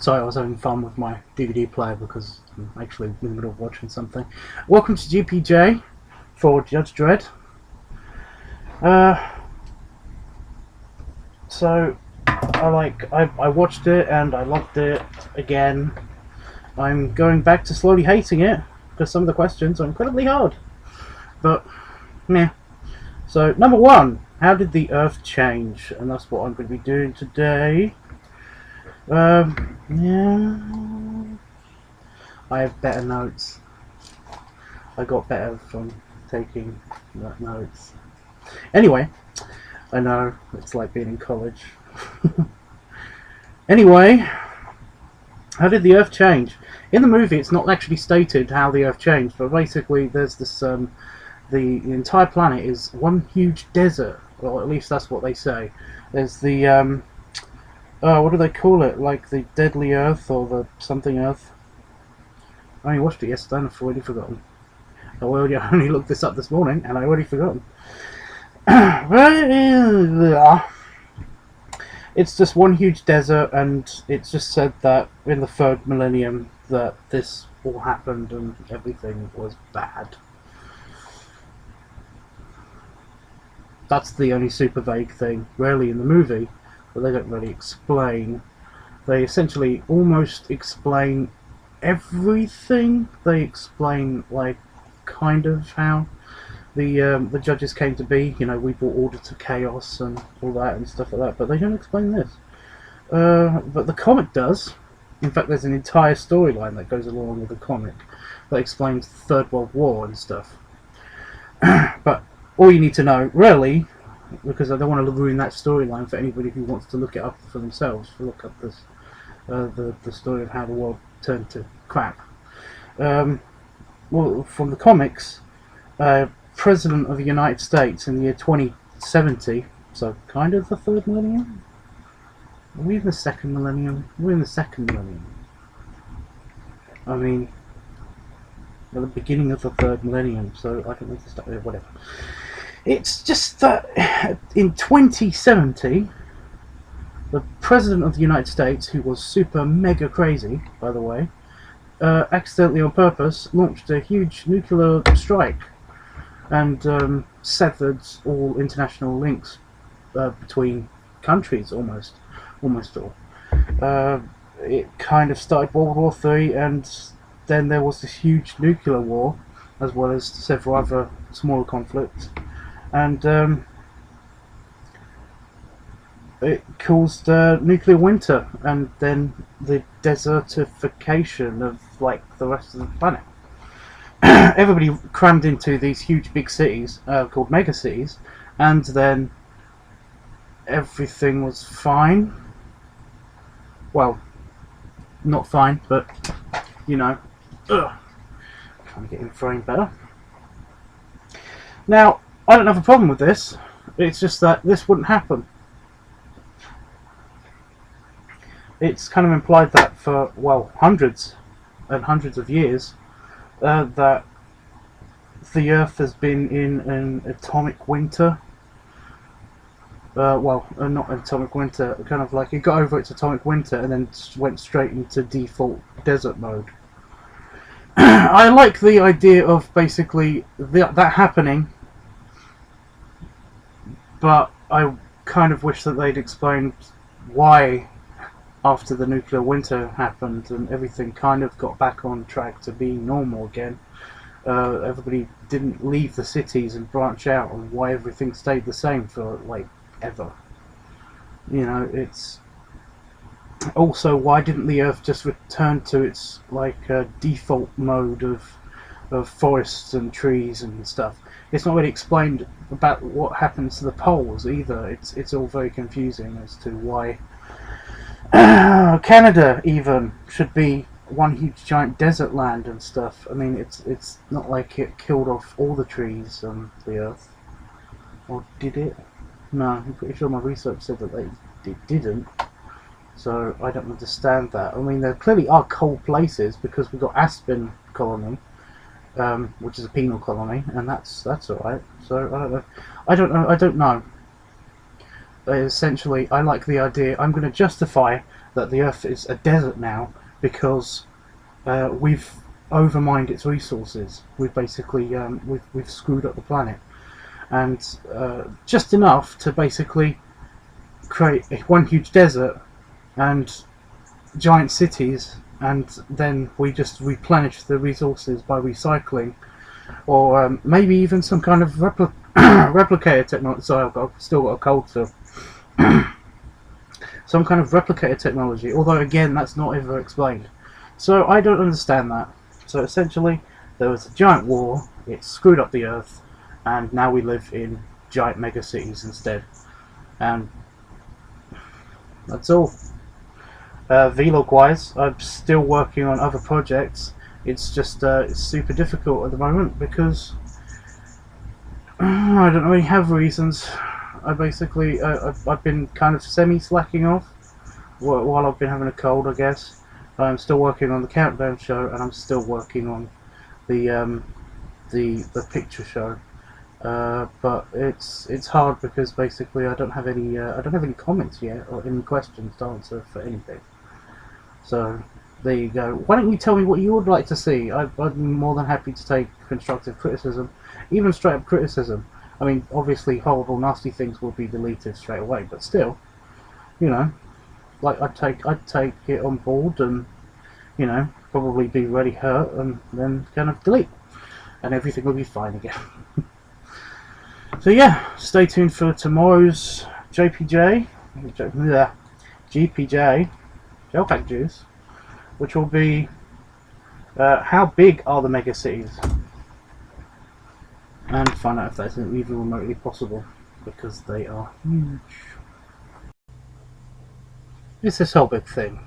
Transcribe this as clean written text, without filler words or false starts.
Sorry, I was having fun with my DVD player because I'm actually in the middle of watching something. Welcome to GPJ for Judge Dredd. So I watched it and I loved it again. I'm going back to slowly hating it because some of the questions are incredibly hard. But meh. So number one, how did the Earth change? And that's what I'm going to be doing today. Yeah, I have better notes. I got better from taking notes. Anyway, I know it's like being in college. Anyway, how did the Earth change? In the movie, it's not actually stated how the Earth changed, but basically, there's this the entire planet is one huge desert, or at least that's what they say. There's the what do they call it? Like the Deadly Earth or the something Earth? I only watched it yesterday and I've already forgotten. I only looked this up this morning and I already forgotten. It's just one huge desert, and it's just said that in the 3rd millennium that this all happened and everything was bad. That's the only super vague thing, really, in the movie. But they don't really explain. They essentially almost explain everything. They explain, like, kind of how the judges came to be. You know, we brought order to chaos and all that and stuff like that. But they don't explain this. But the comic does. In fact, there's an entire storyline that goes along with the comic that explains the Third World War and stuff. But all you need to know, really, because I don't want to ruin that storyline for anybody who wants to look it up for themselves, look up this the story of how the world turned to crap. Well, from the comics, President of the United States in the year 2070, so kind of the 3rd millennium? Are we in the 2nd millennium? We're in the 2nd millennium. I mean, at the beginning of the 3rd millennium, so I don't know if it's whatever. It's just that in 2070, the President of the United States, who was super mega crazy, by the way, accidentally on purpose launched a huge nuclear strike and severed all international links between countries, almost all. It kind of started World War III, and then there was this huge nuclear war, as well as several other smaller conflicts. And it caused nuclear winter, and then the desertification of like the rest of the planet. Everybody crammed into these huge big cities called megacities, and then everything was fine. Well, not fine, but you know, trying to get in frame better. Now, I don't have a problem with this. It's just that this wouldn't happen. It's kind of implied that for, well, hundreds and hundreds of years, that the Earth has been in an atomic winter. Well, not an atomic winter, kind of like it got over its atomic winter and then went straight into default desert mode. I like the idea of basically that happening, but I kind of wish that they'd explained why after the nuclear winter happened and everything kind of got back on track to being normal again. Everybody didn't leave the cities and branch out, and why everything stayed the same for like ever. You know, it's also why didn't the Earth just return to its like default mode of forests and trees and stuff. It's not really explained about what happens to the poles either. It's all very confusing as to why Canada even should be one huge giant desert land and stuff. I mean, it's not like it killed off all the trees on the Earth, or did it? No, I'm pretty sure my research said that it didn't. So I don't understand that. I mean, there clearly are cold places because we've got Aspen colony, which is a penal colony, and that's all right. So I don't know. essentially, I like the idea. I'm going to justify that the Earth is a desert now because we've overmined its resources. We've basically we've screwed up the planet, and just enough to basically create one huge desert and giant cities, and then we just replenish the resources by recycling, or maybe even some kind of replicator technology. Sorry, I've still got a cold still. Some kind of replicator technology, although again that's not ever explained. So I don't understand that. So essentially there was a giant war, it screwed up the Earth, and now we live in giant megacities instead. And that's all. Vlog wise, I'm still working on other projects. It's just it's super difficult at the moment because I don't really have reasons. I basically I've been kind of semi-slacking off while I've been having a cold, I guess. I'm still working on the countdown show, and I'm still working on the picture show. But it's hard because basically I don't have any comments yet or any questions to answer for anything. So there you go. Why don't you tell me what you would like to see? I'd be more than happy to take constructive criticism, even straight up criticism. I mean, obviously horrible, nasty things will be deleted straight away, but still, you know, like I'd take it on board, and you know, probably be really hurt, and then kind of delete, and everything will be fine again. So yeah, stay tuned for tomorrow's GPJ, Gel Pack Juice, which will be how big are the mega cities, and find out if that's even remotely possible, because they are huge. It's this whole big thing.